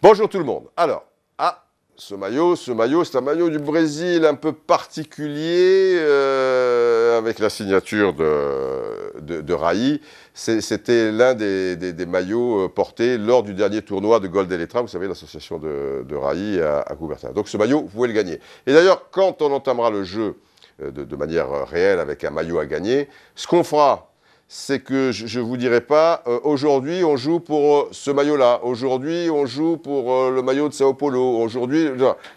Bonjour tout le monde. Alors, ce maillot, c'est un maillot du Brésil un peu particulier, avec la signature de Raí. C'était l'un des maillots portés lors du dernier tournoi de Gold Elettra, vous savez, l'association de Raí à Coubertin. Donc ce maillot, vous pouvez le gagner. Et d'ailleurs, quand on entamera le jeu de manière réelle avec un maillot à gagner, ce qu'on fera, c'est que je ne vous dirai pas, aujourd'hui on joue pour ce maillot-là, aujourd'hui on joue pour le maillot de Sao Paulo, aujourd'hui,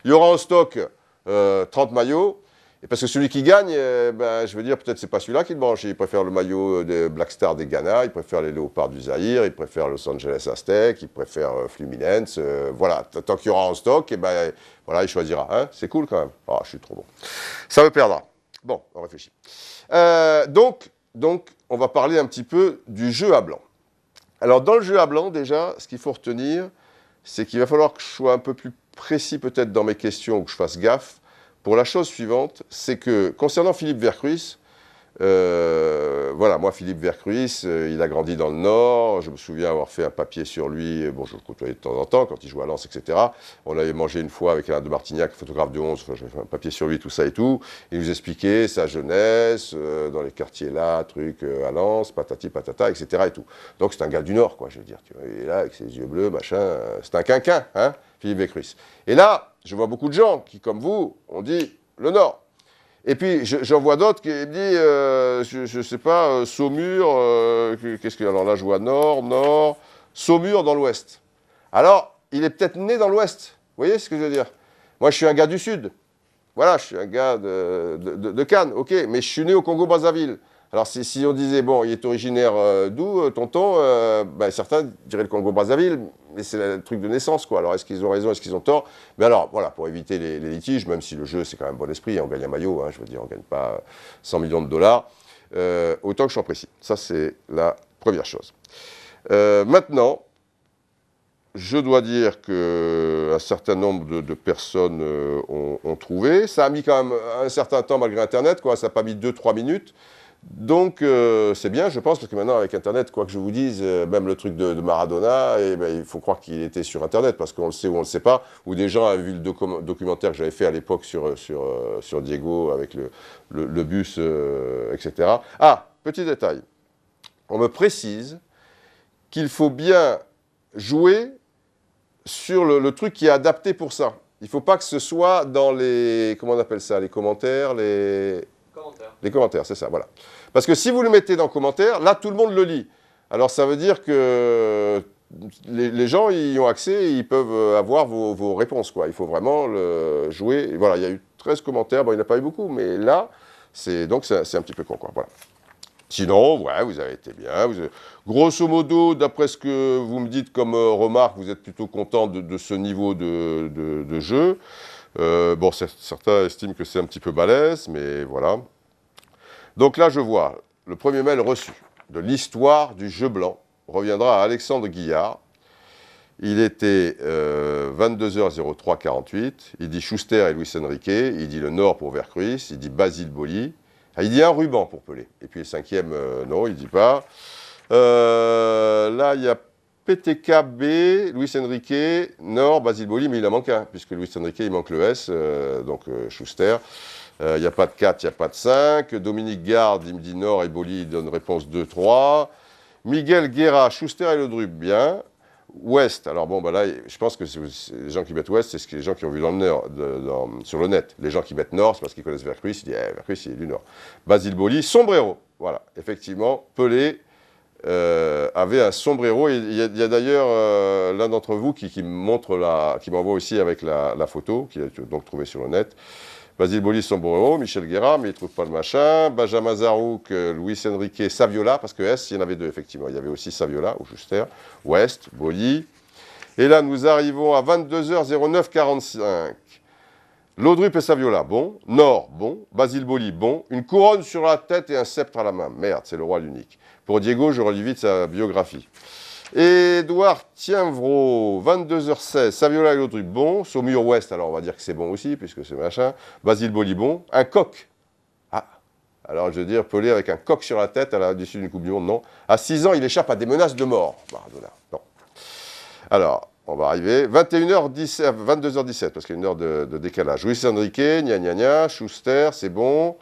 il y aura en stock 30 maillots, et parce que celui qui gagne, je veux dire, peut-être c'est pas celui-là qui le branche, il préfère le maillot des Black Stars des Ghana, il préfère les Léopards du Zaïre, il préfère Los Angeles Aztecs, il préfère Fluminense, voilà, tant qu'il y aura en stock, et voilà, il choisira, hein, c'est cool quand même, je suis trop bon. Ça me perdra. Bon, on réfléchit. Donc, on va parler un petit peu du jeu à blanc. Alors, dans le jeu à blanc, déjà, ce qu'il faut retenir, c'est qu'il va falloir que je sois un peu plus précis peut-être dans mes questions, ou que je fasse gaffe, pour la chose suivante, c'est que, concernant Philippe Vercruis, voilà, moi, Philippe Vercruis, il a grandi dans le Nord, je me souviens avoir fait un papier sur lui, bon, je le côtoyais de temps en temps, quand il jouait à Lens, etc. On avait mangé une fois avec Alain de Martignac, photographe de 11, j'avais fait un papier sur lui, tout ça et tout. Il nous expliquait sa jeunesse, dans les quartiers là, à Lens, patati patata, etc. et tout. Donc c'est un gars du Nord, quoi, je veux dire. Tu vois, il est là, avec ses yeux bleus, machin, c'est un quinquin, hein, Philippe Vercruis. Et là, je vois beaucoup de gens qui, comme vous, ont dit le Nord. Et puis, j'en vois d'autres qui me disent, je ne sais pas, Saumur, qu'est-ce que... Alors là, je vois Nord, Saumur dans l'Ouest. Alors, il est peut-être né dans l'Ouest. Vous voyez ce que je veux dire? Moi, je suis un gars du Sud. Voilà, je suis un gars de Cannes, ok, mais je suis né au Congo-Brazzaville. Alors, si on disait, bon, il est originaire d'où, tonton, certains diraient le Congo-Brazzaville, mais c'est le truc de naissance, quoi. Alors, est-ce qu'ils ont raison, est-ce qu'ils ont tort? Mais alors, voilà, pour éviter les litiges, même si le jeu, c'est quand même bon esprit, on gagne un maillot, hein, je veux dire, on ne gagne pas 100 millions de dollars, autant que je sois précis. Ça, c'est la première chose. Maintenant, je dois dire qu'un certain nombre de personnes ont trouvé. Ça a mis quand même un certain temps malgré Internet, quoi. Ça n'a pas mis 2-3 minutes. Donc, c'est bien, je pense, parce que maintenant, avec Internet, quoi que je vous dise, même le truc de Maradona, il faut croire qu'il était sur Internet, parce qu'on le sait ou on ne le sait pas, ou des gens avaient vu le documentaire que j'avais fait à l'époque sur Diego, avec le bus, etc. Ah, petit détail. On me précise qu'il faut bien jouer sur le truc qui est adapté pour ça. Il ne faut pas que ce soit dans les... Comment on appelle ça? Les commentaires, les commentaires, c'est ça, voilà. Parce que si vous le mettez dans commentaires, là, tout le monde le lit. Alors, ça veut dire que les gens y ont accès et ils peuvent avoir vos réponses, quoi. Il faut vraiment le jouer. Et voilà, il y a eu 13 commentaires. Bon, il n'y en a pas eu beaucoup, mais là, donc c'est un petit peu con, quoi. Voilà. Sinon, ouais, vous avez été bien. Grosso modo, d'après ce que vous me dites comme remarque, vous êtes plutôt content de ce niveau de jeu. Bon, certains estiment que c'est un petit peu balèze, mais voilà. Donc là, je vois le premier mail reçu de l'histoire du jeu blanc reviendra à Alexandre Guillard. Il était 22h03-48. Il dit Schuster et Luis Enrique. Il dit le Nord pour Vercruis. Il dit Basile Boli. Il dit un ruban pour Pelé. Et puis le cinquième, non, il ne dit pas. Là, il y a PTKB, Luis Enrique, Nord, Basile Boli, mais il en manque un, puisque Luis Enrique, il manque le S, donc Schuster. Il n'y a pas de 4, il n'y a pas de 5. Dominique Garde, il me dit Nord et Boli, il donne réponse 2-3. Miguel Guerra, Schuster et Le Drube, bien. Ouest, alors bon, là, je pense que les gens qui mettent Ouest, c'est les gens qui ont vu dans le Nord, sur le net. Les gens qui mettent Nord, c'est parce qu'ils connaissent Vercruis, ils disent Vercruis, il est du Nord. Basile Boli, sombrero. Voilà, effectivement, Pelé avait un sombrero. Il y a d'ailleurs l'un d'entre vous qui m'envoie aussi avec la photo, qu'il a donc trouvée sur le net. Basile Boli, sombrero, Michel Guerra, mais il ne trouve pas le machin. Benjamin Zarouk, Luis Enrique, Saviola, parce que S, il y en avait deux, effectivement. Il y avait aussi Saviola, ou Schuster, Ouest, Boli. Et là, nous arrivons à 22h09-45. Laudrup et Saviola, bon. Nord, bon. Basile Boli, bon. Une couronne sur la tête et un sceptre à la main. Merde, c'est le roi l'unique. Pour Diego, je relis vite sa biographie. Édouard Tienvreau, 22h16, Saviola et Laudrup, bon. Saumur Ouest, alors on va dire que c'est bon aussi, puisque c'est machin. Basile Boli, bon. Un coq. Ah, alors je veux dire, Pelé avec un coq sur la tête à l'issue d'une Coupe du Monde, non. À 6 ans, il échappe à des menaces de mort. Maradona, non. Alors, on va arriver. 21h17, 22h17, parce qu'il y a une heure de décalage. Luis Enrique, gna gna gna, Schuster, c'est bon.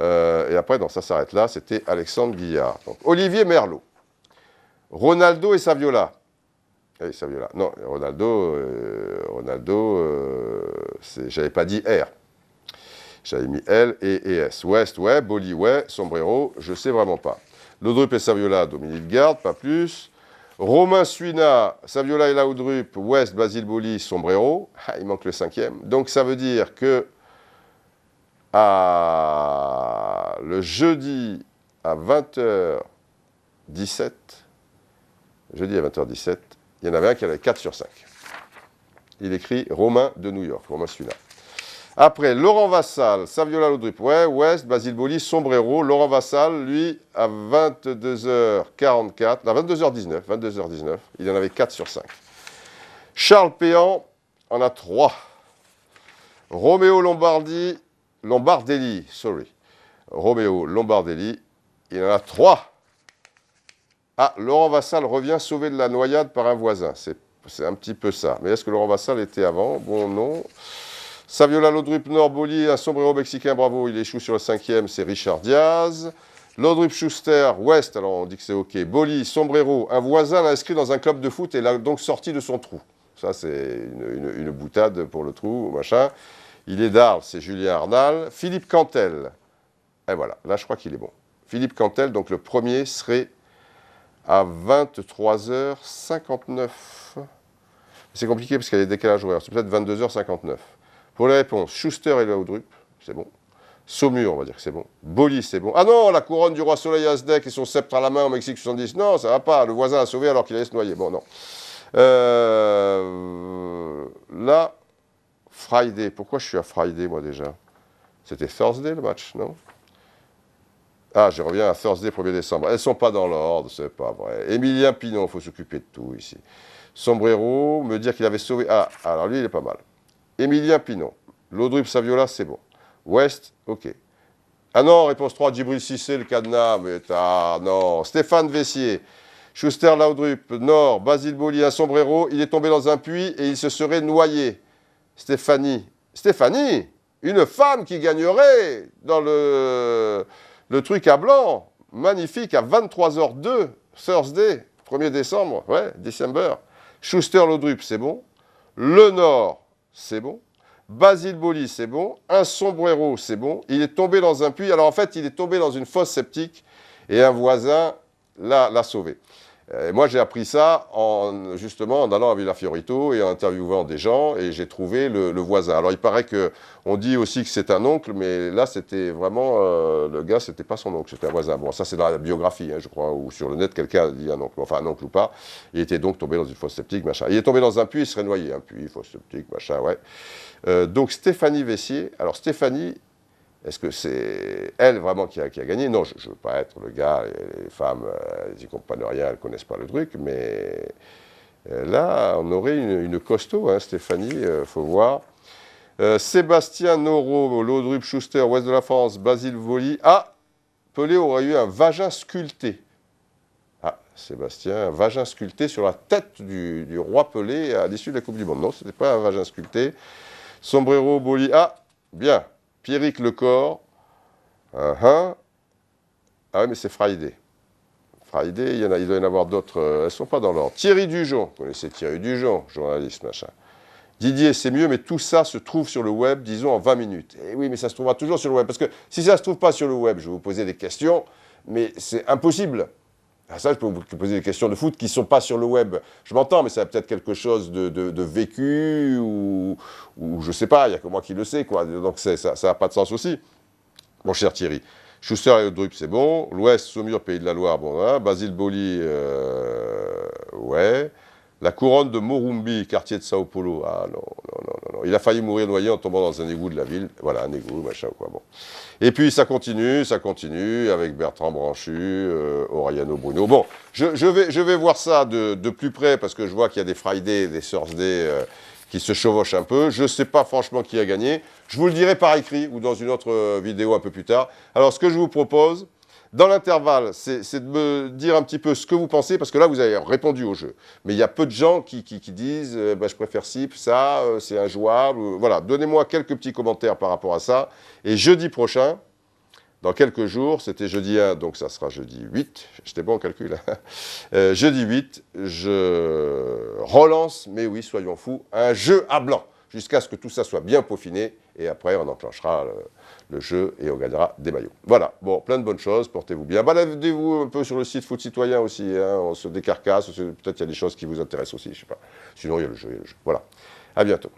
Et après, non, ça s'arrête là, c'était Alexandre Guillard. Donc, Olivier Merlot. Ronaldo et Saviola. Oui, Saviola. Non, Ronaldo, j'avais pas dit R. J'avais mis L et S. West, ouais. Boli, ouais. Sombrero, je sais vraiment pas. Laudrup et Saviola, Dominique Garde, pas plus. Romain Suina, Saviola et Laudrup, West, Basile Boli, Sombrero. Ah, il manque le 5e. Donc ça veut dire que le jeudi à 20h17, jeudi à 20h17, il y en avait un qui avait 4 sur 5. Il écrit Romain de New York, Romain Suina. Après, Laurent Vassal, Saviola Laudrup, ouais, West, Basile Boli, Sombrero. Laurent Vassal, lui, à 22h44, non, 22h19, il en avait 4 sur 5. Charles Péan en a 3. Roméo Lombardelli, Roméo Lombardelli, il en a 3. Ah, Laurent Vassal revient sauvé de la noyade par un voisin. C'est un petit peu ça. Mais est-ce que Laurent Vassal était avant? Bon, non. Saviola Laudrup, Boli, un sombrero mexicain, bravo, il échoue sur le 5e, c'est Richard Diaz. Laudrup, Schuster, West, alors on dit que c'est OK. Boli, sombrero, un voisin l'a inscrit dans un club de foot et l'a donc sorti de son trou. Ça, c'est une boutade pour le trou, machin. Il est d'Arles, c'est Julien Arnal. Philippe Cantel, et voilà, là je crois qu'il est bon. Philippe Cantel, donc le premier serait à 23h59. C'est compliqué parce qu'il y a des décalages horaires, c'est peut-être 22h59. Pour les réponses, Schuster et Laudrup, c'est bon. Saumur, on va dire que c'est bon. Boli, c'est bon. Ah non, la couronne du roi Soleil Aztec et son sceptre à la main au Mexique 70. Non, ça va pas. Le voisin l'a sauvé alors qu'il allait se noyer. Bon, non. Là, Friday. Pourquoi je suis à Friday, moi, déjà? C'était Thursday, le match, non? Ah, je reviens à Thursday, 1er décembre. Elles ne sont pas dans l'ordre, c'est pas vrai. Émilien Pinon, il faut s'occuper de tout, ici. Sombrero, me dire qu'il avait sauvé... Ah, alors lui, il est pas mal. Émilien Pinon. Laudrup Saviola, c'est bon. West, OK. Ah non, réponse 3, Djibril Cissé, le cadenas. Mais non. Stéphane Vessier. Schuster Laudrup, Nord, Basile Boli, un sombrero. Il est tombé dans un puits et il se serait noyé. Stéphanie, une femme qui gagnerait dans le truc à blanc. Magnifique, à 23h02, Thursday, 1er décembre. Ouais, December. Schuster Laudrup, c'est bon. Le Nord, c'est bon. Basile Boli, c'est bon. Un sombrero, c'est bon. Il est tombé dans un puits. Alors en fait, il est tombé dans une fosse septique et un voisin l'a sauvé. Et moi, j'ai appris ça justement en allant à Villa Fiorito et en interviewant des gens et j'ai trouvé le voisin. Alors il paraît qu'on dit aussi que c'est un oncle, mais là, c'était vraiment, le gars, c'était pas son oncle, c'était un voisin. Bon, ça, c'est dans la biographie, hein, je crois, ou sur le net, quelqu'un a dit un oncle, enfin un oncle ou pas. Il était donc tombé dans une fosse septique, machin. Il est tombé dans un puits, il serait noyé, un puits, fosse septique, machin, ouais. Donc Stéphanie Vessier, alors Stéphanie, est-ce que c'est elle vraiment qui a gagné? Non, je ne veux pas être le gars, les femmes, elles n'y comprennent rien, elles ne connaissent pas le truc, mais là, on aurait une costaud, hein, Stéphanie, faut voir. Sébastien Noro, Laudrup, Schuster, Ouest de la France, Basile Boli. Ah, Pelé aurait eu un vagin sculpté. Ah, Sébastien, un vagin sculpté sur la tête du roi Pelé à l'issue de la Coupe du Monde. Non, ce n'était pas un vagin sculpté. Sombrero, Boli. Ah, bien. Pierrick Lecor. Ah oui, mais c'est Friday. Friday, il doit y en avoir d'autres. Elles ne sont pas dans l'ordre. Thierry Dujon. Vous connaissez Thierry Dujon, journaliste, machin. Didier, c'est mieux, mais tout ça se trouve sur le web, disons, en 20 minutes. Et oui, mais ça se trouvera toujours sur le web. Parce que si ça ne se trouve pas sur le web, je vais vous poser des questions, mais c'est impossible. Ah, ça, je peux vous poser des questions de foot qui ne sont pas sur le web. Je m'entends, mais ça a peut-être quelque chose de vécu ou je ne sais pas, il n'y a que moi qui le sais, quoi. Donc ça n'a pas de sens aussi. Mon cher Thierry. Schuster et Laudrup, c'est bon. L'Ouest, Saumur, Pays de la Loire, bon, hein. Basile Boli, ouais. La couronne de Morumbi, quartier de Sao Paulo. Ah non. Il a failli mourir noyé en tombant dans un égout de la ville. Voilà, un égout, machin, quoi. Bon. Et puis ça continue avec Bertrand Branchu, Oriano Bruno. Bon, je vais voir ça de plus près parce que je vois qu'il y a des Friday, des Thursday qui se chevauchent un peu. Je ne sais pas franchement qui a gagné. Je vous le dirai par écrit ou dans une autre vidéo un peu plus tard. Alors ce que je vous propose, Dans l'intervalle, c'est de me dire un petit peu ce que vous pensez, parce que là, vous avez répondu au jeu. Mais il y a peu de gens qui disent bah, je préfère ci, ça, c'est injouable. Voilà, donnez-moi quelques petits commentaires par rapport à ça. Et jeudi prochain, dans quelques jours, c'était jeudi 1, donc ça sera jeudi 8. J'étais bon en calcul. Hein. Jeudi 8, je relance, mais oui, soyons fous, un jeu à blanc, jusqu'à ce que tout ça soit bien peaufiné. Et après, on enclenchera le jeu et on gagnera des maillots. Voilà, bon, plein de bonnes choses, portez-vous bien. Baladez-vous un peu sur le site Foot Citoyen aussi, hein, on se décarcasse, peut-être il y a des choses qui vous intéressent aussi, je sais pas. Sinon, il y a le jeu, Voilà, à bientôt.